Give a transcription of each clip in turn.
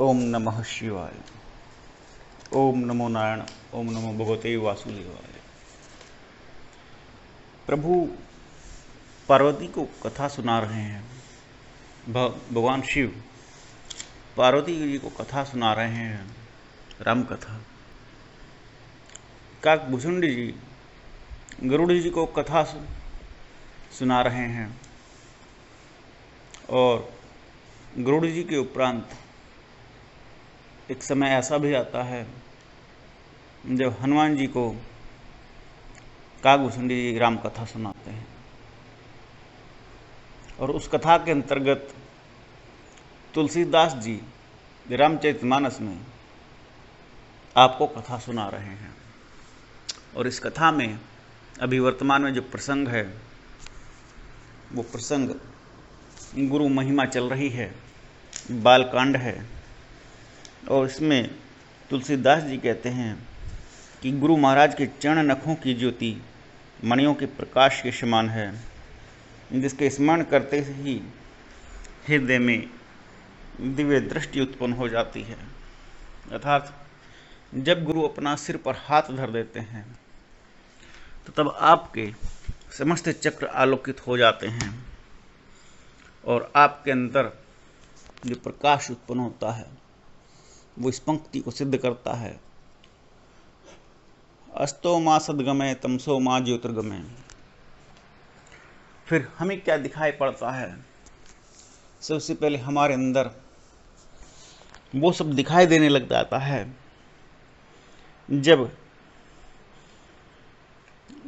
ओम नमः शिवाय। ओम नमो नारायण। ओम नमो भगवते वासुदेवाय। प्रभु पार्वती को कथा सुना रहे हैं। भगवान शिव पार्वती जी को कथा सुना रहे हैं, राम कथा। काकभूषुंड जी गरुड़ जी को कथा सुना रहे हैं और गरुड़ जी के उपरांत एक समय ऐसा भी आता है जब हनुमान जी को काकभूषुंड जी राम कथा सुनाते हैं और उस कथा के अंतर्गत तुलसीदास जी रामचरितमानस में आपको कथा सुना रहे हैं। और इस कथा में अभी वर्तमान में जो प्रसंग है वो प्रसंग गुरु महिमा चल रही है, बालकांड है। और इसमें तुलसीदास जी कहते हैं कि गुरु महाराज के चरण नखों की ज्योति मणियों के प्रकाश के समान है, जिसके स्मरण करते ही हृदय में दिव्य दृष्टि उत्पन्न हो जाती है। अर्थात जब गुरु अपना सिर पर हाथ धर देते हैं तो तब आपके समस्त चक्र आलोकित हो जाते हैं और आपके अंदर जो प्रकाश उत्पन्न होता है वो इस पंक्ति को सिद्ध करता है, अस्तो माँ सद्गमय तमसो माँ ज्योतिर्गमय। फिर हमें क्या दिखाई पड़ता है? सबसे पहले हमारे अंदर वो सब दिखाई देने लग जाता है जब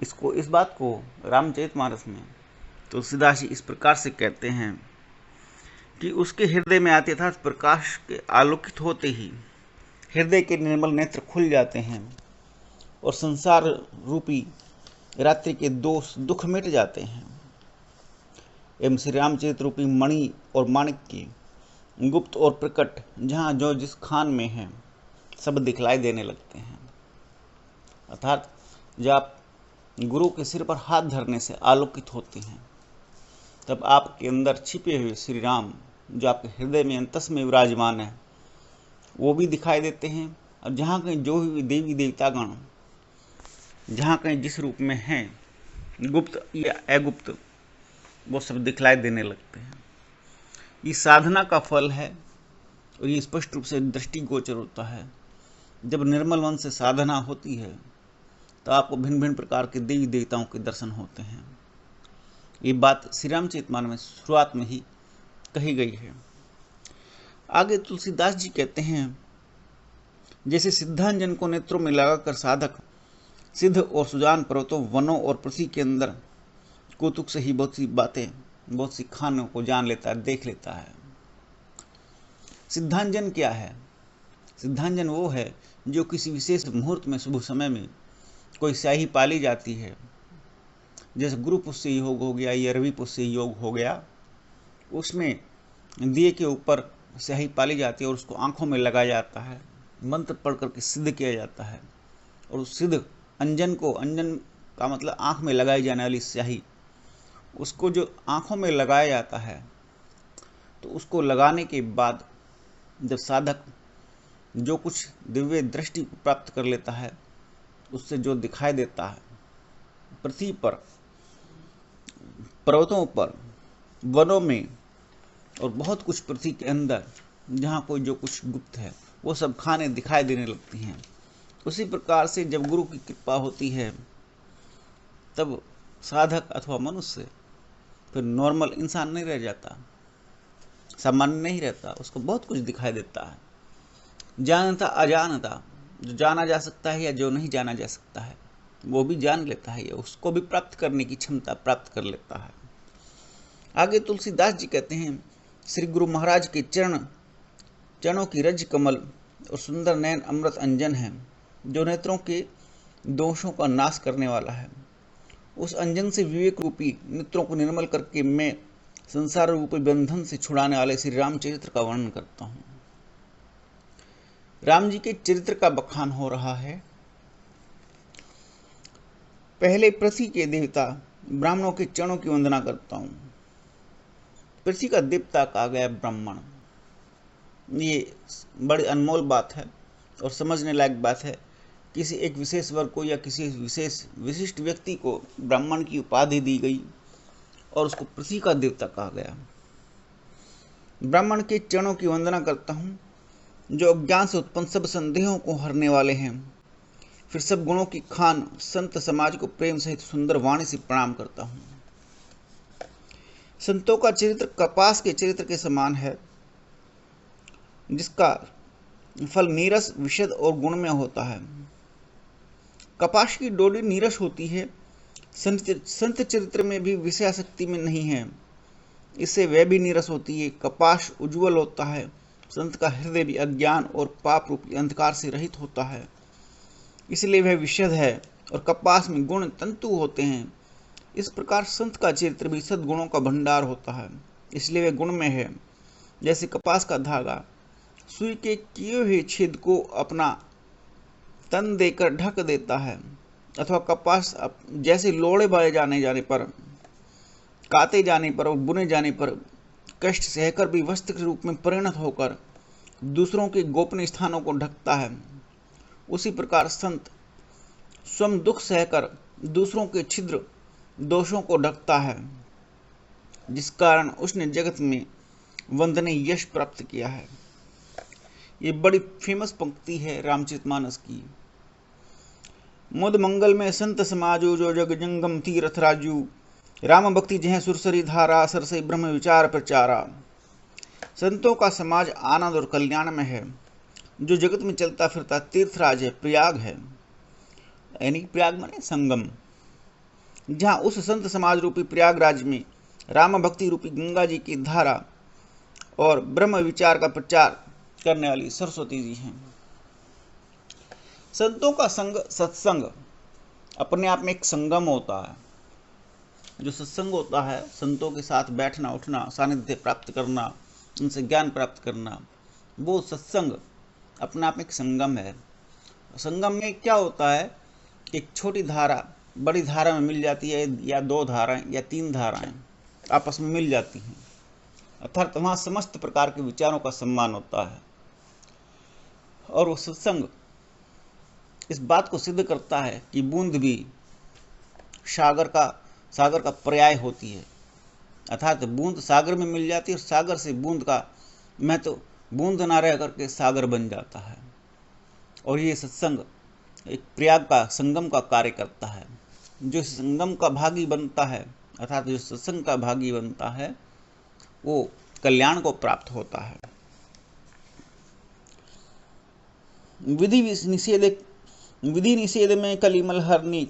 इस बात को रामचरितमानस में तुलसीदास जी इस प्रकार से कहते हैं कि उसके हृदय में आते था प्रकाश के आलोकित होते ही हृदय के निर्मल नेत्र खुल जाते हैं और संसार रूपी रात्रि के दोष दुख मिट जाते हैं एवं श्री रामचरित रूपी मणि और माणिक की गुप्त और प्रकट जहाँ जो जिस खान में है सब दिखलाई देने लगते हैं। अर्थात जब आप गुरु के सिर पर हाथ धरने से आलोकित होते हैं तब आपके अंदर छिपे हुए श्री राम जो आपके हृदय में अंतस में विराजमान है वो भी दिखाई देते हैं। और जहाँ कहीं जो भी देवी देवतागण जहाँ कहीं जिस रूप में हैं, गुप्त या अगुप्त, वो सब दिखलाई देने लगते हैं। ये साधना का फल है और ये स्पष्ट रूप से दृष्टिगोचर होता है। जब निर्मल मन से साधना होती है तो आपको भिन्न भिन्न प्रकार के देवी देवताओं के दर्शन होते हैं। ये बात श्री रामचरितमानस में शुरुआत में ही कही गई है। आगे तुलसीदास जी कहते हैं, जैसे सिद्धांजन को नेत्रों में लगाकर साधक सिद्ध और सुजान पर्वतों, वनों और पृथ्वी के अंदर कौतुक से ही बहुत सी बातें, बहुत सी खानों को जान लेता है, देख लेता है। सिद्धांजन क्या है? सिद्धांजन वो है जो किसी विशेष मुहूर्त में, शुभ समय में कोई स्याही पाली जाती है, जैसे गुरु पुष्य योग हो गया या रवि पुष्य योग हो गया, उसमें दिए के ऊपर स्याही पाली जाती है और उसको आंखों में लगाया जाता है, मंत्र पढ़ करके सिद्ध किया जाता है। और उस सिद्ध अंजन को, अंजन का मतलब आंख में लगाई जाने वाली स्याही, उसको जो आंखों में लगाया जाता है तो उसको लगाने के बाद जब साधक जो कुछ दिव्य दृष्टि प्राप्त कर लेता है उससे जो दिखाई देता है पृथ्वी पर, पर्वतों पर, वनों में और बहुत कुछ पृथ्वी के अंदर जहाँ कोई जो कुछ गुप्त है वो सब खाने दिखाई देने लगती हैं। उसी प्रकार से जब गुरु की कृपा होती है तब साधक अथवा मनुष्य फिर नॉर्मल इंसान नहीं रह जाता, सामान्य नहीं रहता, उसको बहुत कुछ दिखाई देता है। जानता अजानता, जो जाना जा सकता है या जो नहीं जाना जा सकता है वो भी जान लेता है, उसको भी प्राप्त करने की क्षमता प्राप्त कर लेता है। आगे तुलसीदास जी कहते हैं, श्री गुरु महाराज के चरणों की रज कमल और सुंदर नयन अमृत अंजन है, जो नेत्रों के दोषों का नाश करने वाला है। उस अंजन से विवेक रूपी नेत्रों को निर्मल करके मैं संसार रूपी बंधन से छुड़ाने वाले श्री रामचरित्र का वर्णन करता हूँ। राम जी के चरित्र का बखान हो रहा है। पहले पृथ्वी के देवता ब्राह्मणों के चरणों की वंदना करता हूँ। पृथ्वी का देवता कहा गया ब्राह्मण, ये बड़ी अनमोल बात है और समझने लायक बात है। किसी एक विशेष वर्ग को या किसी विशेष विशिष्ट व्यक्ति को ब्राह्मण की उपाधि दी गई और उसको पृथ्वी का देवता कहा गया। ब्राह्मण के चरणों की वंदना करता हूँ, जो अज्ञान से उत्पन्न सब संदेहों को हरने वाले हैं। फिर सब गुणों की खान संत समाज को प्रेम सहित सुंदर वाणी से प्रणाम करता हूँ। संतों का चरित्र कपास के चरित्र के समान है, जिसका फल नीरस, विशद और गुणमय होता है। कपास की डोरी नीरस होती है, संत चरित्र में भी विषयासक्ति में नहीं है, इससे वह भी नीरस होती है। कपास उज्ज्वल होता है, संत का हृदय भी अज्ञान और पाप रूपी अंधकार से रहित होता है, इसलिए वह विशद है। और कपास में गुण तंतु होते हैं। इस प्रकार संत का चरित्र भी सद्गुणों का भंडार होता है, इसलिए वह गुणमय है। जैसे कपास का धागा सुई के किए हुए छेद को अपना तन देकर ढक देता है, अथवा कपास जैसे लोड़े बाए जाने पर, काते जाने पर और बुने जाने पर कष्ट सहकर भी वस्त्र के रूप में परिणत होकर दूसरों के गोपनीय स्थानों को ढकता है, उसी प्रकार संत स्वयं दुख सहकर दूसरों के छिद्र दोषों को ढकता है, जिस कारण उसने जगत में वंदनीय यश प्राप्त किया है। ये बड़ी फेमस पंक्ति है रामचरितमानस की। मुद मंगल में संत समाजो, जो जग जंगम तीर्थ राजू, राम भक्ति जह सुरसरी धारा, सरसे ब्रह्म विचार प्रचारा। संतों का समाज आनंद और कल्याण में है, जो जगत में चलता फिरता तीर्थराज है, प्रयाग है। यानी प्रयाग माने संगम, जहाँ उस संत समाज रूपी प्रयागराज में राम भक्ति रूपी गंगा जी की धारा और ब्रह्म विचार का प्रचार करने वाली सरस्वती जी हैं। संतों का संग, सत्संग अपने आप में एक संगम होता है। जो सत्संग होता है, संतों के साथ बैठना उठना, सानिध्य प्राप्त करना, उनसे ज्ञान प्राप्त करना, वो सत्संग अपने आप में एक संगम है। संगम में क्या होता है, एक छोटी धारा बड़ी धारा में मिल जाती है, या दो धाराएं या तीन धाराएं आपस में मिल जाती हैं, अर्थात वहाँ समस्त प्रकार के विचारों का सम्मान होता है। और वो सत्संग इस बात को सिद्ध करता है कि बूंद भी सागर का पर्याय होती है, अर्थात बूंद सागर में मिल जाती है और सागर से बूंद का महत्व बूंद ना रह करके सागर बन जाता है। और ये सत्संग एक प्रयाग का संगम का कार्य करता है। जो संगम का भागी बनता है, अर्थात जो सत्संग का भागी बनता है, वो कल्याण को प्राप्त होता है। विधि निषेध में कलिमल हरनी,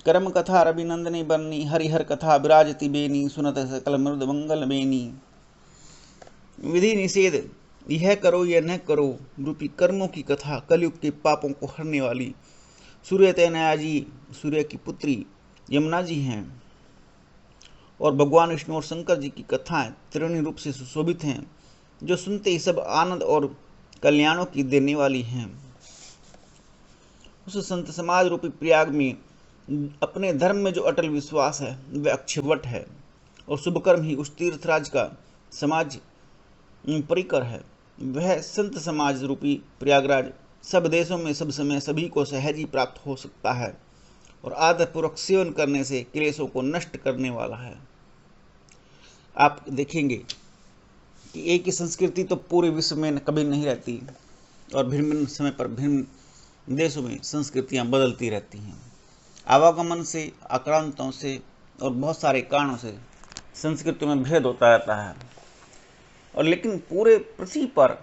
कर्म कथा रविनंदनी बरनी, हरिहर कथा विराजति बेनी, सुनत सकल मृद मंगल बेनी। विधि निषेध, यह करो यह न करो रूपी कर्मों की कथा कलयुग के पापों को हरने वाली सूर्य तनया जी, सूर्य की पुत्री यमुना जी हैं, और भगवान विष्णु और शंकर जी की कथाएं त्रिवेणी रूप से सुशोभित हैं, जो सुनते ही सब आनंद और कल्याणों की देने वाली हैं। उस संत समाज रूपी प्रयाग में अपने धर्म में जो अटल विश्वास है वह अक्षयवट है, और शुभ कर्म ही उस तीर्थराज का समाज परिकर है। वह संत समाज रूपी प्रयागराज सब देशों में सब समय सभी को सहज ही प्राप्त हो सकता है, और आदरपूर्वक सेवन करने से क्लेशों को नष्ट करने वाला है। आप देखेंगे कि एक ही संस्कृति तो पूरे विश्व में कभी नहीं रहती, और भिन्न समय पर भिन्न देशों में संस्कृतियां बदलती रहती हैं। आवागमन से, आक्रांतों से और बहुत सारे कारणों से संस्कृतियों में भेद होता रहता है, और लेकिन पूरे पृथ्वी पर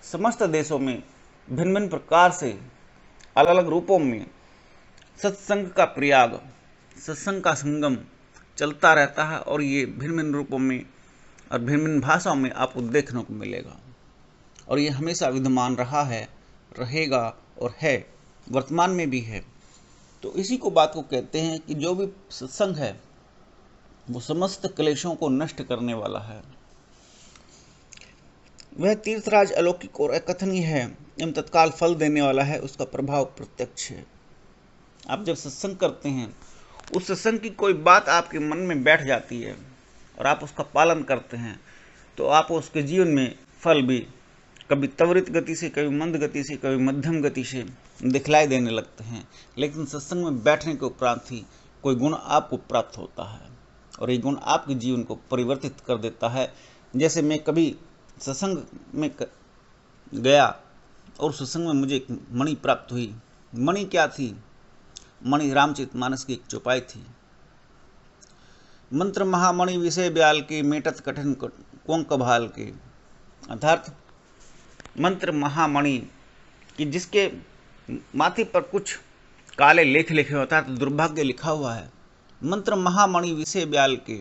समस्त देशों में भिन्न भिन्न प्रकार से अलग अलग रूपों में सत्संग का प्रयाग, सत्संग का संगम चलता रहता है, और ये भिन्न भिन्न रूपों में और भिन्न भिन्न भाषाओं में आपको देखने को मिलेगा। और ये हमेशा विद्यमान रहा है, रहेगा और है, वर्तमान में भी है। तो इसी को बात को कहते हैं कि जो भी सत्संग है वो समस्त क्लेशों को नष्ट करने वाला है। वह तीर्थराज अलौकिक और अकथनीय है एवं तत्काल फल देने वाला है, उसका प्रभाव प्रत्यक्ष है। आप जब सत्संग करते हैं, उस सत्संग की कोई बात आपके मन में बैठ जाती है और आप उसका पालन करते हैं, तो आप उसके जीवन में फल भी कभी त्वरित गति से, कभी मंद गति से, कभी मध्यम गति से दिखलाई देने लगते हैं, लेकिन सत्संग में बैठने के उपरांत ही कोई गुण आपको प्राप्त होता है और ये गुण आपके जीवन को परिवर्तित कर देता है। जैसे मैं कभी सत्संग में गया और सत्संग में मुझे एक मणि प्राप्त हुई। मणि क्या थी? मणि रामचरितमानस की एक चौपाई थी। मंत्र महामणि विषय ब्याल के, मेटत कठिन कोंक भाल के। अर्थात मंत्र महामणि कि जिसके माथे पर कुछ काले लेख लिखे होता है, तो दुर्भाग्य लिखा हुआ है। मंत्र महामणि विषय ब्याल के,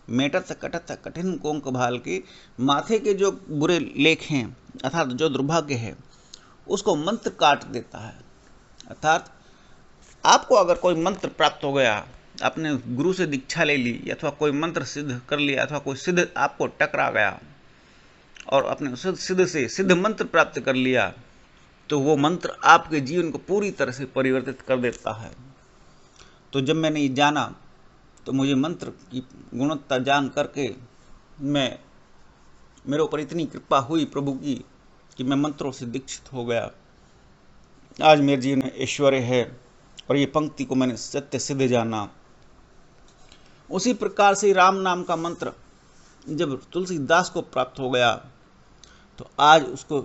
मेटत कटत कठिन कोंक भाल के। माथे के जो बुरे लेख हैं अर्थात जो दुर्भाग्य है उसको मंत्र काट देता है। अर्थात आपको अगर कोई मंत्र प्राप्त हो गया, आपने गुरु से दीक्षा ले ली अथवा कोई मंत्र सिद्ध कर लिया अथवा कोई सिद्ध आपको टकरा गया और अपने सिद्ध से सिद्ध मंत्र प्राप्त कर लिया, तो वो मंत्र आपके जीवन को पूरी तरह से परिवर्तित कर देता है। तो जब मैंने ये जाना तो मुझे मंत्र की गुणवत्ता जान करके मेरे ऊपर इतनी कृपा हुई प्रभु की कि मैं मंत्रों से दीक्षित हो गया। आज मेरे जीवन में ऐश्वर्य है और ये पंक्ति को मैंने सत्य सिद्ध जाना। उसी प्रकार से राम नाम का मंत्र जब तुलसीदास को प्राप्त हो गया तो आज उसको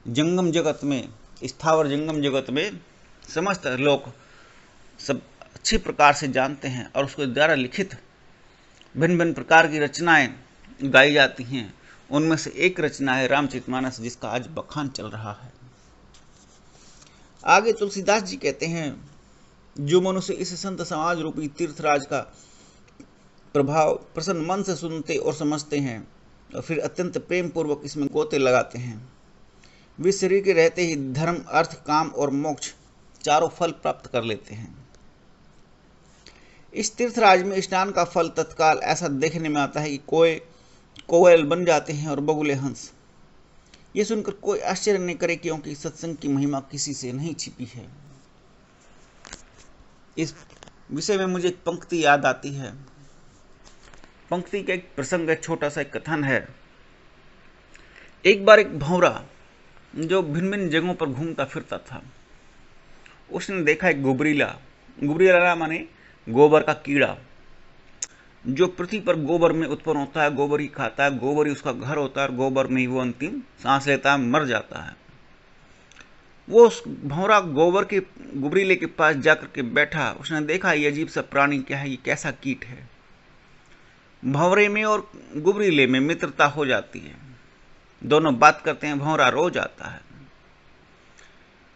जंगम जगत में, स्थावर जंगम जगत में समस्त लोग सब अच्छी प्रकार से जानते हैं और उसके द्वारा लिखित भिन्न भिन्न प्रकार की रचनाएं गाई जाती हैं। उनमें से एक रचना है रामचरितमानस, जिसका आज बखान चल रहा है। आगे तुलसीदास जी कहते हैं, जो मनुष्य इस संत समाज रूपी तीर्थराज का प्रभाव प्रसन्न मन से सुनते और समझते हैं और फिर अत्यंत प्रेम पूर्वक इसमें गोते लगाते हैं, वे शरीर के रहते ही धर्म, अर्थ, काम और मोक्ष चारों फल प्राप्त कर लेते हैं। इस तीर्थराज में स्नान का फल तत्काल ऐसा देखने में आता है कि कोयल बन जाते हैं और बगुले हंस। ये सुनकर कोई आश्चर्य नहीं करे, क्योंकि सत्संग की महिमा किसी से नहीं छिपी है। इस विषय में मुझे एक पंक्ति याद आती है। पंक्ति का एक प्रसंग, एक छोटा सा एक कथन है। एक बार एक भंवरा जो भिन्न भिन्न जगहों पर घूमता फिरता था, उसने देखा एक गुबरीला माने गोबर का कीड़ा, जो पृथ्वी पर गोबर में उत्पन्न होता है, गोबर ही खाता है, गोबर ही उसका घर होता है और गोबर में ही वो अंतिम सांस लेता है, मर जाता है। वो उस भंवरा गोबर के गुबरीले के पास जाकर के बैठा। उसने देखा ये अजीब सा प्राणी क्या है, ये कैसा कीट है। भंवरे में और गुबरीले में मित्रता हो जाती है, दोनों बात करते हैं, भंवरा रोज आता है।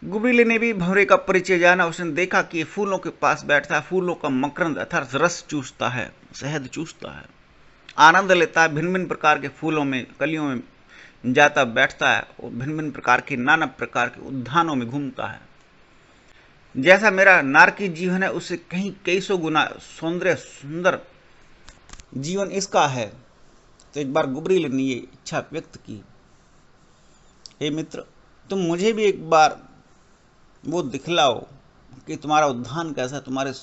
गुबरीले ने भी भंवरे का परिचय जाना। उसने देखा कि ये फूलों के पास बैठता है, फूलों का मकरंद अर्थात रस चूसता है, शहद चूसता है, आनंद लेता है, भिन्न भिन्न प्रकार के फूलों में, कलियों में जाता बैठता है और भिन्न भिन्न प्रकार के नाना प्रकार के उद्यानों में घूमता है। जैसा मेरा नारकी जीवन है उससे कहीं कई सौ गुना सौंदर्य सुंदर जीवन इसका है। तो एक बार गुबरीले ने ये इच्छा व्यक्त की, हे मित्र, तुम मुझे भी एक बार वो दिखलाओ कि तुम्हारा उद्यान कैसा है,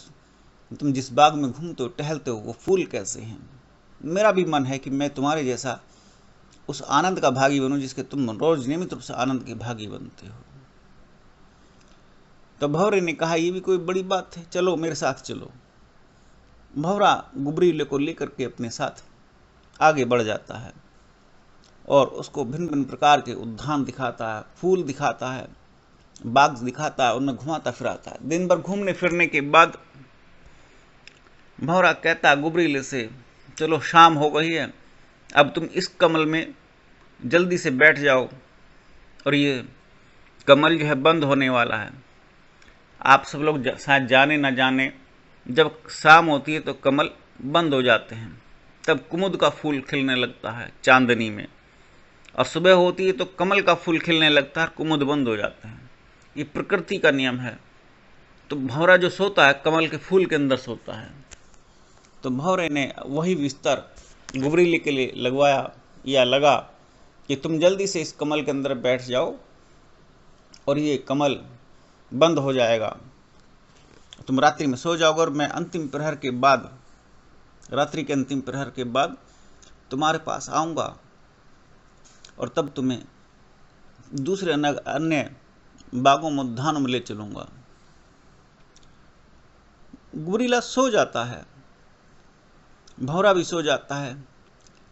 तुम जिस बाग में घूमते हो टहलते हो वो फूल कैसे हैं। मेरा भी मन है कि मैं तुम्हारे जैसा उस आनंद का भागी बनूं जिसके तुम रोज नियमित रूप से आनंद के भागी बनते हो। तो भंवरे ने कहा, ये भी कोई बड़ी बात है, चलो मेरे साथ चलो। भंवरा गुबरीले को लेकर के अपने साथ आगे बढ़ जाता है और उसको भिन्न भिन्न प्रकार के उद्यान दिखाता है, फूल दिखाता है, बाग दिखाता है, उनमें घुमाता फिराता है। दिन भर घूमने फिरने के बाद भंवरा कहता है गुबरीले से, चलो शाम हो गई है, अब तुम इस कमल में जल्दी से बैठ जाओ और ये कमल जो है बंद होने वाला है। आप सब लोग शायद जाने ना जाने, जब शाम होती है तो कमल बंद हो जाते हैं, तब कुमुद का फूल खिलने लगता है चांदनी में, और सुबह होती है तो कमल का फूल खिलने लगता है, कुमुद बंद हो जाते हैं। ये प्रकृति का नियम है। तो भंवरा जो सोता है कमल के फूल के अंदर सोता है। तो भंवरे ने वही बिस्तर गुबरीले के लिए लगा कि तुम जल्दी से इस कमल के अंदर बैठ जाओ और ये कमल बंद हो जाएगा, तुम रात्रि में सो जाओगे और मैं अंतिम प्रहर के बाद, रात्रि के अंतिम प्रहर के बाद तुम्हारे पास आऊँगा और तब तुम्हें दूसरे अन्य बागों में, उद्यानों में ले चलूंगा। गुबरीला सो जाता है, भंवरा भी सो जाता है,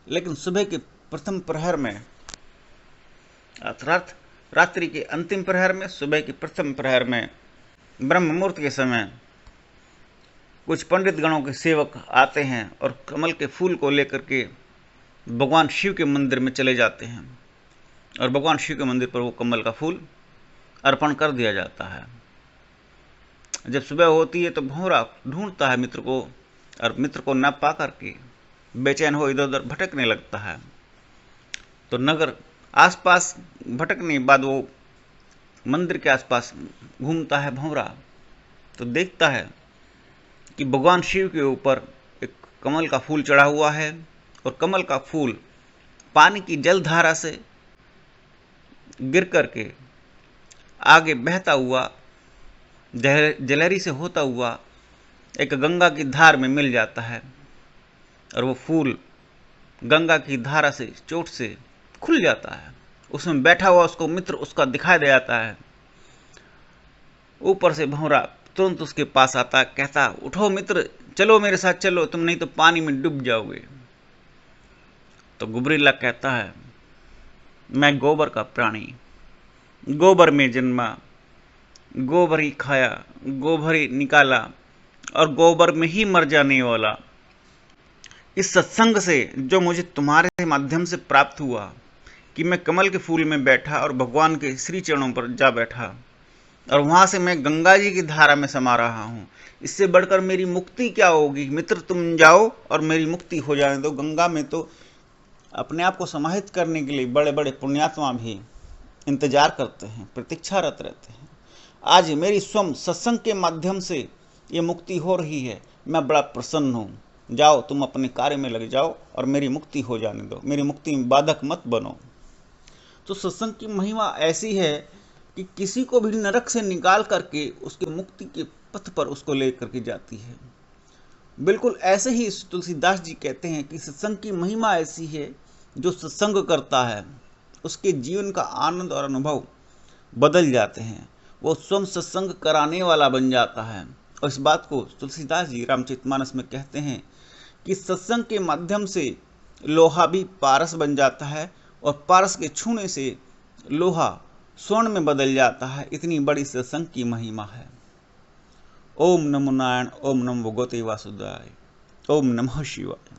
लेकिन सुबह के प्रथम प्रहर में, अर्थात रात्रि के अंतिम प्रहर में, सुबह के प्रथम प्रहर में, ब्रह्म मुहूर्त के समय कुछ पंडित गणों के सेवक आते हैं और कमल के फूल को लेकर के भगवान शिव के मंदिर में चले जाते हैं और भगवान शिव के मंदिर पर वो कमल का फूल अर्पण कर दिया जाता है। जब सुबह होती है तो भंवरा ढूंढता है मित्र को, और मित्र को न पा करके बेचैन हो इधर उधर भटकने लगता है। तो नगर आसपास भटकने के बाद वो मंदिर के आसपास घूमता है भंवरा, तो देखता है कि भगवान शिव के ऊपर एक कमल का फूल चढ़ा हुआ है और कमल का फूल पानी की जलधारा से गिर करके आगे बहता हुआ, जलहरी से होता हुआ एक गंगा की धार में मिल जाता है और वो फूल गंगा की धारा से, चोट से खुल जाता है। उसमें बैठा हुआ उसको मित्र उसका दिखाई दे जाता है। ऊपर से भंवरा तुरंत उसके पास आता, कहता, उठो मित्र, चलो मेरे साथ चलो, तुम नहीं तो पानी में डूब जाओगे। तो गुबरीला कहता है, मैं गोबर का प्राणी, गोबर में जन्मा, गोबर ही खाया, गोबर ही निकाला और गोबर में ही मर जाने वाला। इस सत्संग से जो मुझे तुम्हारे माध्यम से प्राप्त हुआ कि मैं कमल के फूल में बैठा और भगवान के श्री चरणों पर जा बैठा और वहां से मैं गंगा जी की धारा में समा रहा हूं, इससे बढ़कर मेरी मुक्ति क्या होगी। मित्र तुम जाओ और मेरी मुक्ति हो जाने दो। गंगा में तो अपने आप को समाहित करने के लिए बड़े बड़े पुण्यात्मा भी इंतजार करते हैं, प्रतीक्षारत रहते हैं। आज मेरी स्वयं सत्संग के माध्यम से ये मुक्ति हो रही है, मैं बड़ा प्रसन्न हूँ। जाओ तुम अपने कार्य में लग जाओ और मेरी मुक्ति हो जाने दो, मेरी मुक्ति में बाधक मत बनो। तो सत्संग की महिमा ऐसी है कि किसी को भी नरक से निकाल करके उसके मुक्ति के पथ पर उसको ले करके जाती है। बिल्कुल ऐसे ही तुलसीदास जी कहते हैं कि सत्संग की महिमा ऐसी है, जो सत्संग करता है उसके जीवन का आनंद और अनुभव बदल जाते हैं, वो स्वयं सत्संग कराने वाला बन जाता है। और इस बात को तुलसीदास जी रामचरितमानस में कहते हैं कि सत्संग के माध्यम से लोहा भी पारस बन जाता है और पारस के छूने से लोहा स्वर्ण में बदल जाता है। इतनी बड़ी सत्संग की महिमा है। ओम नमो नारायण, ओम नमो भगवते वासुदेवाय, ओम नमः शिवाय।